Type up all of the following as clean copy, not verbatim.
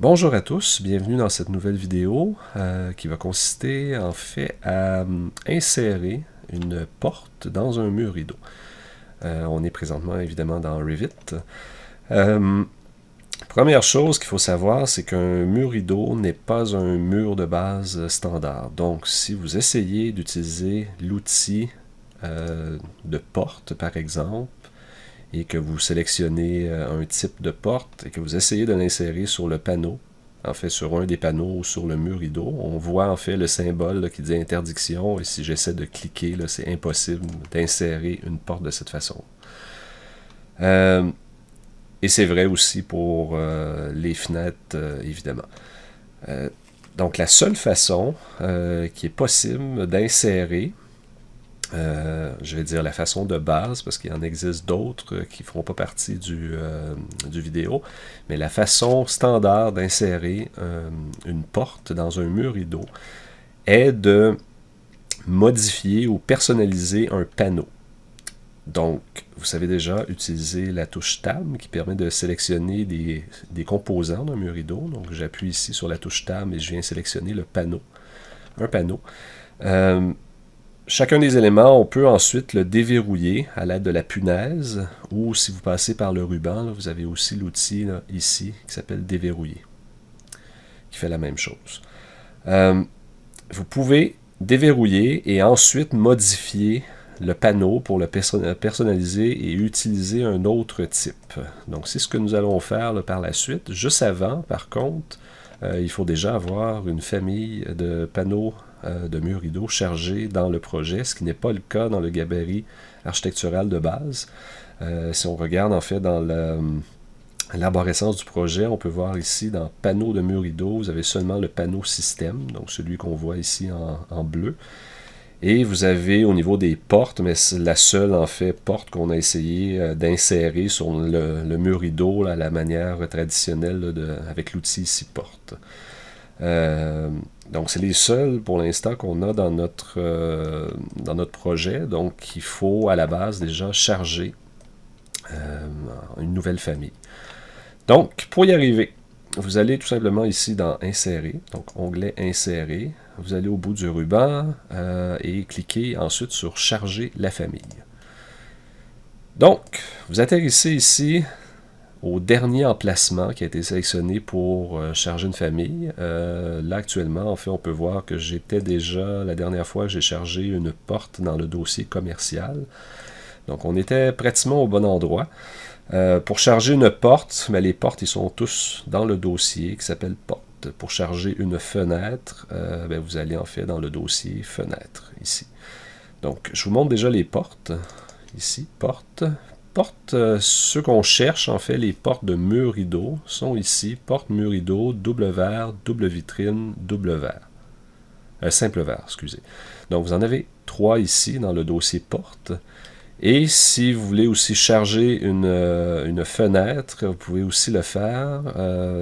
Bonjour à tous, bienvenue dans cette nouvelle vidéo qui va consister en fait à insérer une porte dans un mur rideau. On est présentement évidemment dans Revit. Première chose qu'il faut savoir, c'est qu'un mur rideau n'est pas un mur de base standard. Donc si vous essayez d'utiliser l'outil de porte par exemple, et que vous sélectionnez un type de porte et que vous essayez de l'insérer sur le panneau, en fait sur un des panneaux ou sur le mur rideau, on voit en fait le symbole là, qui dit interdiction, et si j'essaie de cliquer, c'est impossible d'insérer une porte de cette façon. Et c'est vrai aussi pour les fenêtres, évidemment. Donc la seule façon qui est possible d'insérer, je vais dire la façon de base, parce qu'il en existe d'autres qui ne feront pas partie du vidéo, mais la façon standard d'insérer une porte dans un mur rideau est de modifier ou personnaliser un panneau. Donc, vous savez déjà utiliser la touche Tab qui permet de sélectionner des composants d'un mur rideau. Donc, j'appuie ici sur la touche Tab et je viens sélectionner le panneau, un panneau. Chacun des éléments, on peut ensuite le déverrouiller à l'aide de la punaise, ou si vous passez par le ruban, là, vous avez aussi l'outil ici qui s'appelle déverrouiller, qui fait la même chose. Vous pouvez déverrouiller et ensuite modifier le panneau pour le personnaliser et utiliser un autre type. Donc c'est ce que nous allons faire là, par la suite. Juste avant, par contre, il faut déjà avoir une famille de panneaux de murs rideaux chargés dans le projet, ce qui n'est pas le cas dans le gabarit architectural de base. Si on regarde en fait dans l'arborescence du projet, on peut voir ici dans panneaux de murs rideaux, vous avez seulement le panneau système, donc celui qu'on voit ici en bleu. Et vous avez au niveau des portes, mais c'est la seule en fait porte qu'on a essayé d'insérer sur le mur rideau là, à la manière traditionnelle là, avec l'outil ici porte. Donc c'est les seuls pour l'instant qu'on a dans notre projet. Donc il faut à la base déjà charger une nouvelle famille. Donc pour y arriver, vous allez tout simplement ici dans Insérer, donc onglet Insérer. Vous allez au bout du ruban et cliquez ensuite sur Charger la famille. Donc vous atterrissez ici au dernier emplacement qui a été sélectionné pour charger une famille. Là, actuellement, en fait, on peut voir que j'étais déjà, la dernière fois, j'ai chargé une porte dans le dossier commercial. Donc, on était pratiquement au bon endroit. Pour charger une porte, mais les portes, ils sont tous dans le dossier qui s'appelle porte. Pour charger une fenêtre, vous allez en fait dans le dossier fenêtre, ici. Donc, je vous montre déjà les portes. Ici, porte. Ceux qu'on cherche, en fait, les portes de mur rideau sont ici, porte mur rideau, double verre, double vitrine, double verre. Simple verre, excusez. Donc, vous en avez 3 ici dans le dossier porte. Et si vous voulez aussi charger une fenêtre, vous pouvez aussi le faire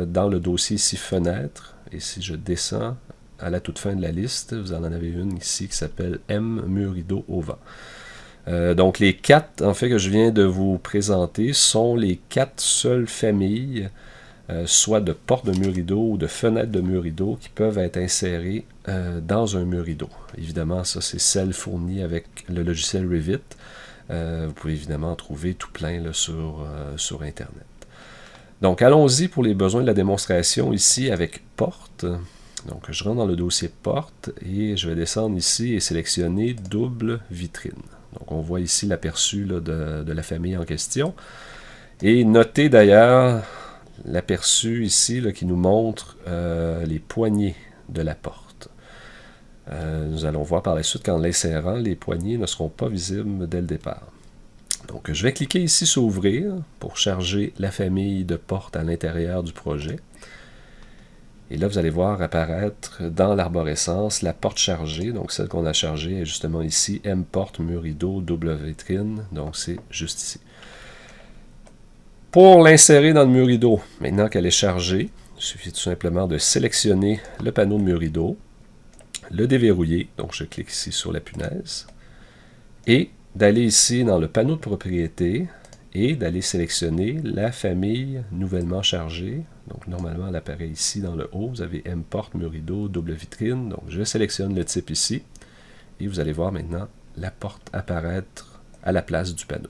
dans le dossier ici fenêtre. Et si je descends à la toute fin de la liste, vous en avez une ici qui s'appelle M mur rideau au vent. Donc les 4 en fait que je viens de vous présenter sont les 4 seules familles soit de portes de mur rideau ou de fenêtres de mur rideau qui peuvent être insérées dans un mur rideau. Évidemment, ça c'est celle fournie avec le logiciel Revit. Vous pouvez évidemment en trouver tout plein là, sur Internet. Donc allons-y pour les besoins de la démonstration ici avec porte. Donc je rentre dans le dossier porte et je vais descendre ici et sélectionner double vitrine. Donc on voit ici l'aperçu de la famille en question. Et notez d'ailleurs l'aperçu ici là, qui nous montre les poignées de la porte. Nous allons voir par la suite qu'en l'insérant, les poignées ne seront pas visibles dès le départ. Donc je vais cliquer ici sur Ouvrir pour charger la famille de portes à l'intérieur du projet. Et là, vous allez voir apparaître dans l'arborescence la porte chargée. Donc, celle qu'on a chargée est justement ici, M porte, mur rideau, double vitrine. Donc, c'est juste ici. Pour l'insérer dans le mur rideau, maintenant qu'elle est chargée, il suffit tout simplement de sélectionner le panneau de mur rideau, le déverrouiller. Donc, je clique ici sur la punaise. Et d'aller ici dans le panneau de propriété et d'aller sélectionner la famille nouvellement chargée. Donc normalement elle apparaît ici dans le haut, vous avez M-porte, mur rideau, double vitrine. Donc je sélectionne le type ici et vous allez voir maintenant la porte apparaître à la place du panneau.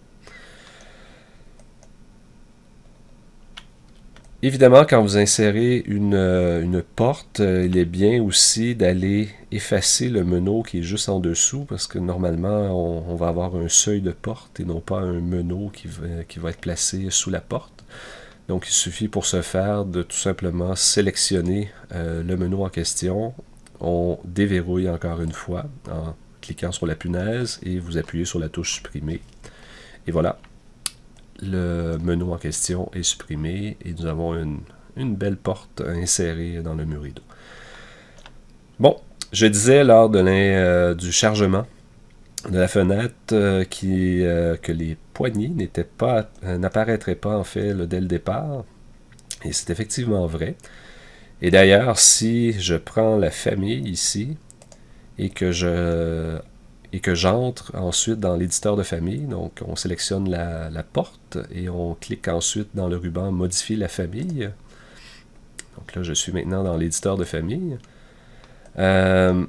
Évidemment, quand vous insérez une porte, il est bien aussi d'aller effacer le meneau qui est juste en dessous, parce que normalement, on va avoir un seuil de porte et non pas un meneau qui va être placé sous la porte. Donc, il suffit pour ce faire de tout simplement sélectionner le meneau en question. On déverrouille encore une fois en cliquant sur la punaise et vous appuyez sur la touche supprimer. Et voilà. Le menu en question est supprimé et nous avons une belle porte insérée dans le mur rideau. Bon, je disais lors du chargement de la fenêtre que les poignées n'apparaîtraient pas en fait dès le départ, et c'est effectivement vrai. Et d'ailleurs, si je prends la famille ici et que j'entre ensuite dans l'éditeur de famille, donc on sélectionne la porte et on clique ensuite dans le ruban modifier la famille. Donc là je suis maintenant dans l'éditeur de famille. Vous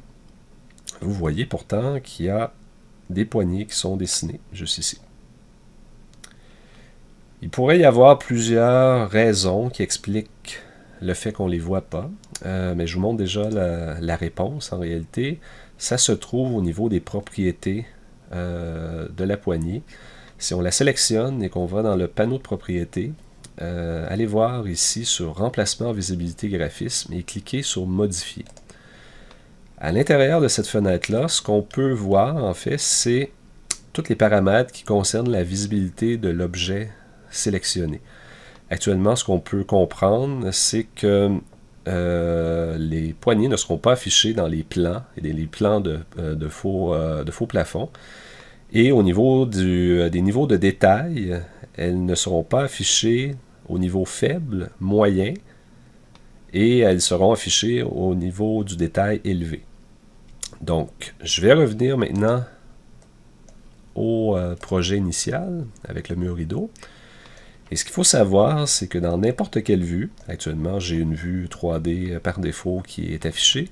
voyez pourtant qu'il y a des poignées qui sont dessinées juste ici. Il pourrait y avoir plusieurs raisons qui expliquent le fait qu'on ne les voit pas, mais je vous montre déjà la réponse en réalité. Ça se trouve au niveau des propriétés de la poignée. Si on la sélectionne et qu'on va dans le panneau de propriétés, allez voir ici sur remplacement, visibilité, graphisme et cliquez sur modifier. À l'intérieur de cette fenêtre-là, ce qu'on peut voir en fait, c'est tous les paramètres qui concernent la visibilité de l'objet sélectionné. Actuellement, ce qu'on peut comprendre, c'est que les poignées ne seront pas affichées dans les plans, les plans de faux plafond. Et au niveau des niveaux de détail, elles ne seront pas affichées au niveau faible, moyen, et elles seront affichées au niveau du détail élevé. Donc, je vais revenir maintenant au projet initial avec le mur rideau. Et ce qu'il faut savoir, c'est que dans n'importe quelle vue, actuellement j'ai une vue 3D par défaut qui est affichée,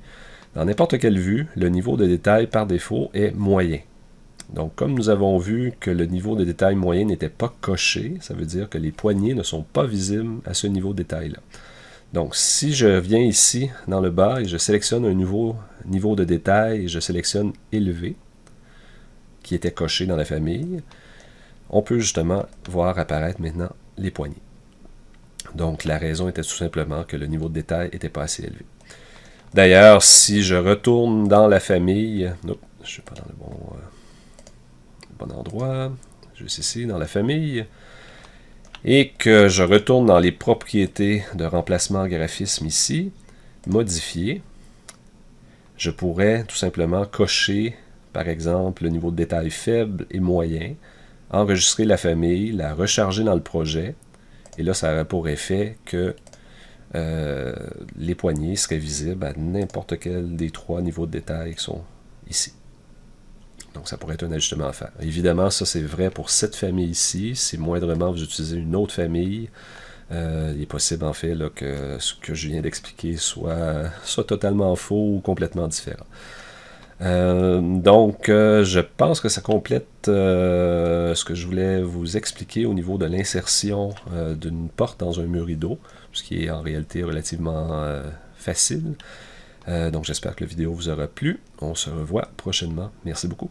dans n'importe quelle vue, le niveau de détail par défaut est moyen. Donc comme nous avons vu que le niveau de détail moyen n'était pas coché, ça veut dire que les poignées ne sont pas visibles à ce niveau de détail-là. Donc si je viens ici dans le bas et je sélectionne un nouveau niveau de détail et je sélectionne élevé, qui était coché dans la famille, on peut justement voir apparaître maintenant les poignées. Donc la raison était tout simplement que le niveau de détail n'était pas assez élevé. D'ailleurs, si je retourne dans la famille, non, je ne suis pas dans le bon endroit, juste ici dans la famille, et que je retourne dans les propriétés de remplacement graphisme ici, modifier, je pourrais tout simplement cocher par exemple le niveau de détail faible et moyen, enregistrer la famille, la recharger dans le projet, et là ça aurait pour effet que les poignées seraient visibles à n'importe quel des trois niveaux de détail qui sont ici. Donc ça pourrait être un ajustement à faire. Évidemment, ça c'est vrai pour cette famille ici. Si moindrement vous utilisez une autre famille, il est possible en fait là, que ce que je viens d'expliquer soit totalement faux ou complètement différent. Donc, je pense que ça complète ce que je voulais vous expliquer au niveau de l'insertion d'une porte dans un mur rideau, ce qui est en réalité relativement facile. Donc, j'espère que la vidéo vous aura plu. On se revoit prochainement. Merci beaucoup.